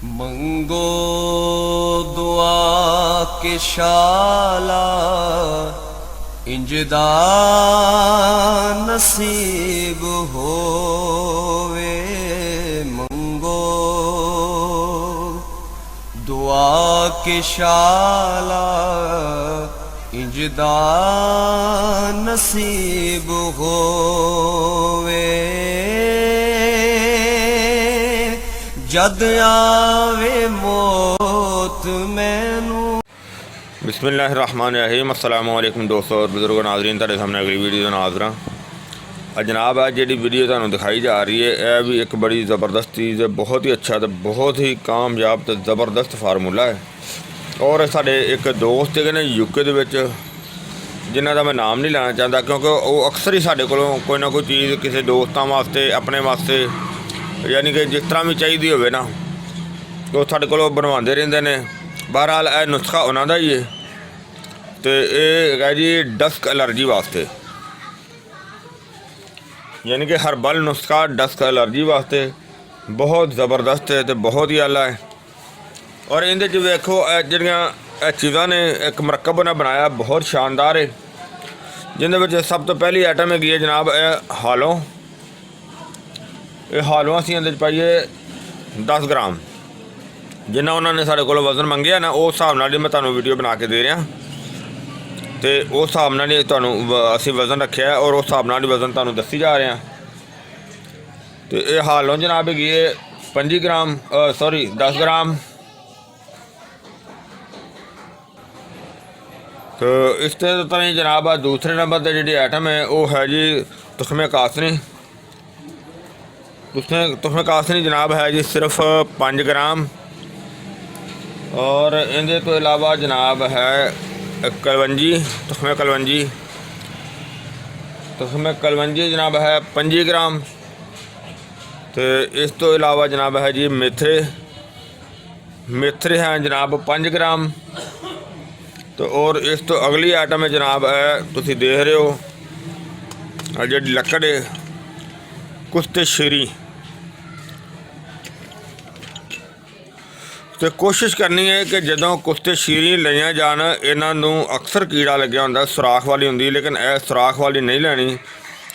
मंगो दुआ के शाला इंजदा नसीब होवे। मंगो दुआ के शाला इंजदा नसीब होवे। जद आवे मौत मैनू। बिस्मिल्लाहिर्रहमानिर्रहीम। अस्सलाम वालेकुम दोस्तों और बुजुर्गो नाज़रीन, तुहाडे सामने अगली वीडियो नाज़र हाँ। जनाब है जी वीडियो तुहानू दिखाई जा रही है, यह भी एक बड़ी ज़बरदस्त चीज़ है, बहुत ही अच्छा तो बहुत ही कामयाब तो ज़बरदस्त फार्मूला है। और साढ़े एक दोस्त है ने यूके दे विच, जिन्हां दा मैं नाम नहीं लेना चाहता क्योंकि वो अक्सर ही साढ़े कोलों कोई ना कोई चीज़ किसी दोस्तों वास्ते अपने वास्ते यानी कि जिस तरह भी चाहिए होवे ना वो साढ़े कोलों बनवाते रहंदे ने। बहरहाल यह नुस्खा उन्हां दा ही है तो यह है जी डस्क एलर्जी वास्ते, यानी कि हर्बल नुस्खा डस्क एलर्जी वास्ते बहुत ज़बरदस्त है तो बहुत ही आला है। और इहदे च वेखो जिहड़ियां चीज़ां ने एक मरकब उन्हें बनाया बहुत शानदार है, जिहदे विच सब तो पहली आइटम हैगी है जनाब हालों। ये हालों असीं इहदे च पाइए 10 ग्राम, जिन्ना उन्होंने साढ़े कोलों वज़न मंगया ना उस हिसाब नाल मैं तुहानूं वीडियो बना के दे रहा तो उस हिसाब नाल ही तुहानूं असीं वज़न रखिया है और उस हिसाब नाल ही वज़न तुहानूं दस्सी जा रहे हैं। तो ये हालों जनाब हैगी है 25 ग्राम 10 ग्राम। तो इस तरह जनाब दूसरे नंबर पर जी आइटम है वो है जी तुखमे कासनी। तुखमे कासनी जनाब है जी सिर्फ 5 ग्राम। और इनके तो इलावा जनाब है कलवंजी, तुखमे कलवंजी जनाब है 25 ग्राम। तो इस तो इलावा जनाब है जी मेथरे हैं जनाब 5 ग्राम। तो और इस तो अगली आइटम है जनाब है तुसीं देख रहे हो जी लकड़ है कुश्ते शीरी। तो कोशिश करनी है कि जदों कुश्ते शीरी लिया जान इन्हों अक्सर कीड़ा लग्या होंदा, सुराख वाली होंदी, लेकिन यह सुराख वाली नहीं लैनी,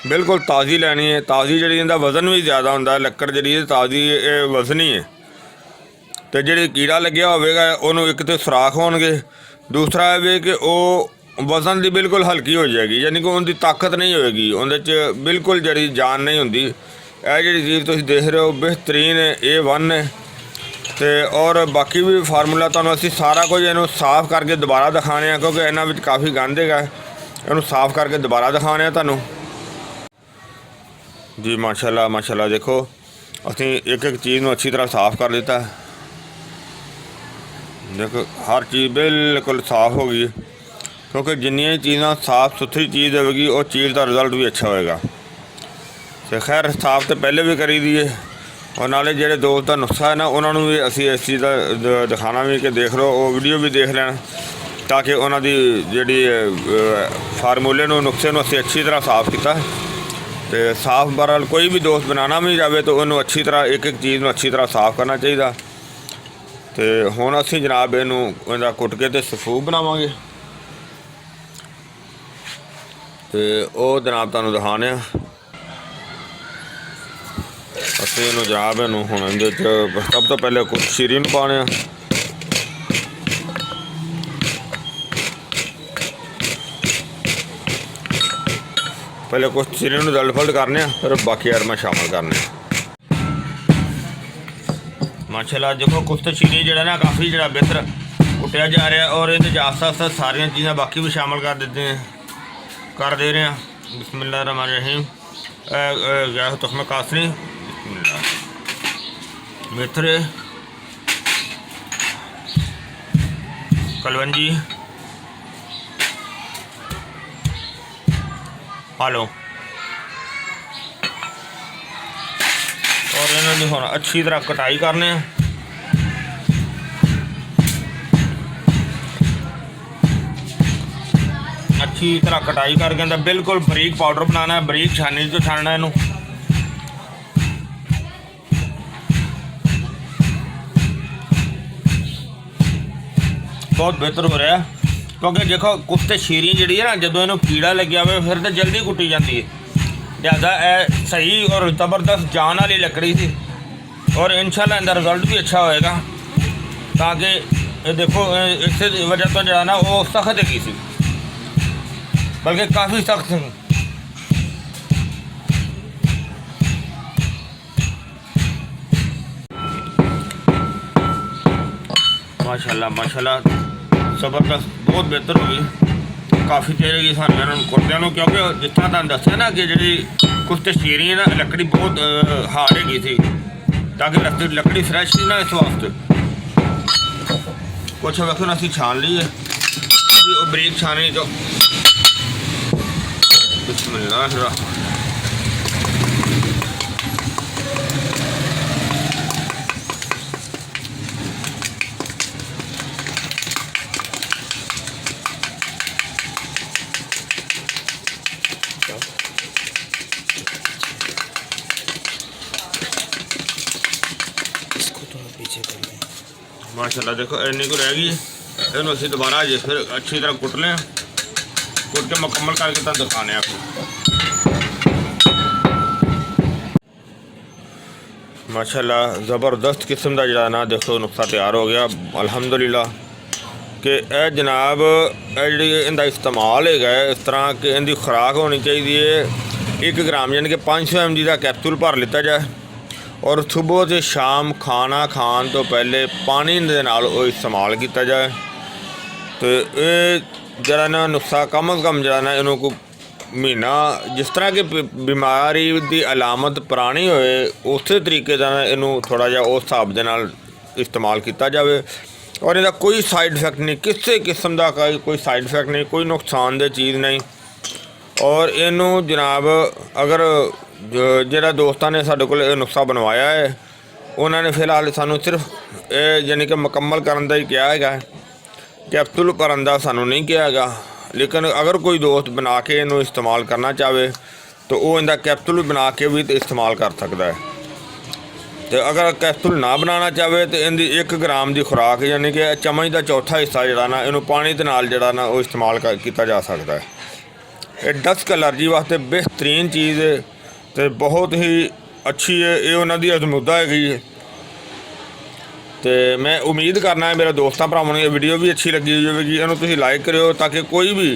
बिल्कुल ताज़ी लैनी है। ताज़ी जी इहदा वज़न भी ज़्यादा होंदा, लक्कड़ जी ताज़ी वज़नी है। तो जी कीड़ा लग्या होगा उन्होंने एक तो सुराख होणगे, दूसरा है कि वो वज़न की बिल्कुल हल्की हो जाएगी, यानी कि उनकी ताकत नहीं होएगी, उन्हें बिल्कुल जी जान नहीं होंदी। यह जी चीज़ तुसीं देख रहे हो बेहतरीन है, A1 है। तो और बाकी भी फार्मूला तुहानूं असीं सारा कुछ इनू साफ़ करके दोबारा दिखाने क्योंकि इन्हां विच काफ़ी गंद है, इनू साफ़ करके दोबारा दिखाने तुहानूं जी। माशाल्लाह माशाल्लाह देखो असीं एक एक चीज़ नूं अच्छी तरह साफ़ कर दिता है। देखो हर चीज़ बिल्कुल साफ़ हो गई, क्योंकि जिन्नियां चीज़ां साफ़ सुथरी चीज़ होगी उस चीज़ का रिजल्ट भी अच्छा होएगा। तो खैर साफ़ तो पहले भी करी दी है और नाले जेडे दोस्त का नुस्खा है ना उन्होंने भी असी इस चीज़ का दिखाना भी कि देख लो, वो वीडियो भी देख लें ताकि उन्होंने जी फार्मूले नुस्खे असी अच्छी तरह साफ़ किया। तो साफ़ बहरहाल कोई भी दोस्त बनाना भी जाए तो उन्होंने अच्छी तरह एक एक चीज़ अच्छी तरह साफ़ करना चाहिए। तो हुण असी जनाब इनू कुट के तो सफूप बनावांगे तो वह जनाब तुहानूं दिखाने असीं इनू जनाब इनू हुण इहदे च सब तो पहले कुछ शीरी नूं पाने पहले कुछ शीरी नूं दल फल्ड करने फिर बाकी आइटमां शामिल करने। माशाल्लाह देखो कुश्ते शीरी जो ना काफ़ी जो बेहतर कुटिया जा रहा है और ये आस्ता आस्ता सारिया चीज़ां बाकी भी शामिल कर दे रहे हैं। बिस्मिल्लाहिर्रहमानिर्रहीम। गया तुखमे कासनी, मेथरे, कलवंजी, हालो और इन्होंने हुण अच्छी तरह कटाई करने। अच्छी तरह कटाई करके अंदर बिल्कुल बरीक पाउडर बनाना है, बरीक छानी तो छानना इनू। बहुत बेहतर हो रहा है, क्योंकि देखो कुत्ते शीरी जी है ना, जो इन्हों कीड़ा लग्या हो फिर तो जल्दी कुटी जाती है। ज़्यादा सही और ज़बरदस्त जान वाली लकड़ी थी, और इंशाल्लाह इनका रिजल्ट भी अच्छा होएगा। ताकि देखो इस वजह तो जो ना वो सख्त हैगी सी, बल्कि काफ़ी सख्त थी। माशाल्लाह माशाल्लाह ज़बरदस्त, बहुत बेहतर हो गई। काफ़ी देर की सानू कुत्तियां, क्योंकि जिस तरह तुम दसिया ना कि जी कुत्ते शीरी है ना, लकड़ी बहुत हार्ड हैगी थी, ताकि लकड़ी फ्रैश थी ना, इस वास्ते कुछ वक्त असी छान ली है। अभी वो बरीक छानी तो बिस्मिल्लाह। माशाल्लाह देखो इन्नी को रह गई, इन्हों असी दोबारा अजे फिर अच्छी तरह कुट लें, कुट के मुकम्मल करके तुम दिखाने आपको। माशाल्लाह ज़बरदस्त किस्म का जरा ना देखो नुस्खा तैयार हो गया अल्हम्दुलिल्लाह। कि यह जनाब जी इनका इस्तेमाल है इस तरह कि इनकी खुराक होनी चाहिए 1 ग्राम यानी कि 500 mg का कैप्सूल भर लिता जाए, और सुबह से शाम खाना खान तो पहले पानी दे नाल इस्तेमाल किया जाए। तो ये जरा ना नुस्खा कम अज़ कम जरा ना इन्हों को महीना, जिस तरह की बीमारी की अलामत पुरानी होए उस तरीके का इनू थोड़ा जहा उस हिसाब के नाल इस्तेमाल किया जाए, और इहदा कोई साइड इफेक्ट नहीं, किसी किस्म का कोई साइड इफेक्ट नहीं, कोई नुकसानदेह चीज़ नहीं। और इनू जनाब अगर जरा दोस्तों ने साढ़े को नुस्खा बनवाया है, उन्होंने फिलहाल सानू सिर्फ यानी कि मुकम्मल करने का ही कहा है, कैप्सूल भरन का सानू नहीं कहा है। लेकिन अगर कोई दोस्त बना के इनू इस्तेमाल करना चाहे तो वो इनका कैप्सूल बना के भी इस्तेमाल कर सकता है। तो अगर कैप्सूल ना बनाना चाहे तो इनकी 1 ग्राम की खुराक यानी कि चम्मच का चौथा हिस्सा जरा ना इनू पानी के नाल जरा ना वो इस्तेमाल किया जा सकता है। ये डस्ट एलर्जी वास्ते बेहतरीन चीज़ है, तो बहुत ही अच्छी है, ये उन्होंने अजमुदा है। तो मैं उम्मीद करना है मेरे दोस्तों भरावां नूं ये वीडियो भी अच्छी लगी होगी, इन्हूं तुसीं लाइक करियो, ताकि कोई भी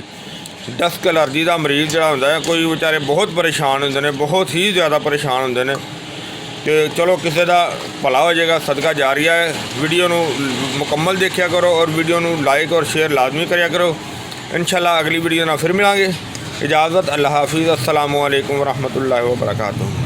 डस्ट एलर्जी का मरीज़ जिहड़ा हुंदा है, कोई बेचारे बहुत परेशान होंदे ने, बहुत ही ज़्यादा परेशान होंदे ने, तो चलो किसी का भला हो जाएगा, सदका जारिया है। वीडियो नूं मुकम्मल देखा करो और वीडियो नूं लाइक और शेयर लाजमी करिया करो। इंशाल्लाह अगली वीडियो नाल फिर मिलांगे। इजाज़त, अल्लाह हाफिज़, अस्सलामु अलैकुम वरहमतुल्लाहि वबरकातुहू।